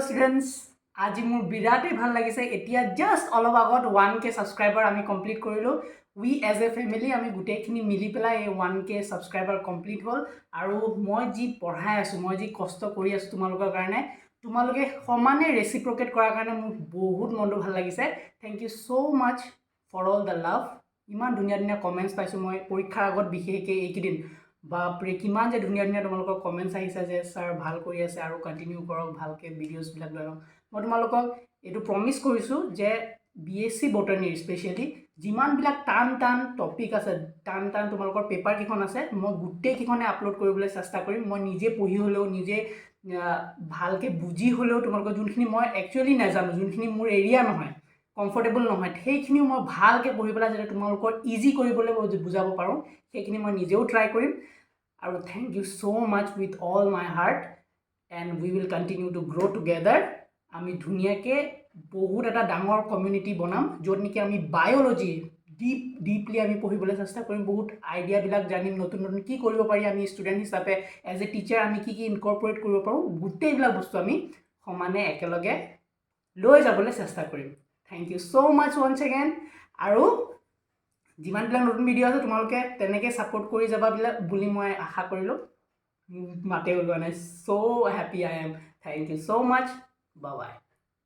students, আজি মোৰ বিৰাটেই ভাল লাগিছে এতিয়া জাস্ট অলপ আগত 1k সাবস্ক্ৰাইবাৰ আমি কমপ্লিট কৰিলো we as a family আমি গুটেখিনি মিলি পেলাই এই 1k সাবস্ক্ৰাইবাৰ কমপ্লিট হল আৰু মই যি পঢ়াই আছো মই যি কষ্ট কৰি আছো তোমালোকৰ কাৰণে তোমালোকে সমানে ৰেচিপ্ৰকেট কৰাৰ কাৰণে মোৰ বহুত মনটো ভাল লাগিছে thank you so much for all the love ইমান ধুনীয়া ধুনীয়া কমেন্টস পাইছো মই পৰীক্ষাৰ আগত বিশেষকৈ এইকেইদিন বাপৰে কিমান যে ধুনীয়া ধুনীয়া তোমালোকৰ কমেন্টস আহিছে যে স্যাৰ ভাল কৰি আছে আৰু কন্টিনিউ কৰক ভালকে ভিডিওস বিলাক লৈ মই তোমালোকক এটো প্ৰমিস কৰিছো যে বিএসসি বটানি স্পেশালি যিমান বিলাক টান টান টপিক আছে টান টান তোমালোকৰ পেপাৰ কিখন আছে মই গুটেই কিখনে আপলোড কৰিবলৈ চেষ্টা কৰিম মই নিজে পঢ়ি হলেও নিজে ভালকে বুজি হলেও তোমালোকৰ যোনখিনি মই একচুয়ালি নাজানো যোনখিনি মোৰ এৰিয়া নহয় কমফৰ্টেবল নহয় সেইখিনি মই ভালকে পঢ়ি পেলাই যাতে তোমালোকৰ ইজি কৰিবলৈ বুজাব পাৰো সেইখিনি মই নিজেও ট্ৰাই কৰিম আৰু thank you so much with all my heart and we will continue to grow together আমি ধুনিয়াকে বহুত এটা ডাঙৰ কমিউনিটি বনাম যত নেকি আমি বায়োলজি ডিপলি আমি পঢ়িবলৈ চেষ্টা কৰিম বহুত আইডিয়া বিলাক জানিম নতুন নতুন কি কৰিব পাৰি আমি ষ্টুডেন্ট হিচাপে এজ এ টিচাৰ আমি কি কি ইনকৰ্পোৰেট কৰিব পাৰো গুটেইবিলাক বস্তু আমি সমানে একেলগে লৈ যাবলৈ চেষ্টা কৰিম thank you so mass once again আৰু যিমান বিলাক নতুন ভিডিও আছে তোমালোকে তেনেকে সাপোৰ্ট কৰি যাবা বুলি মই আশা কৰিলো Mateo, so happy I am. Thank you so much. Bye bye.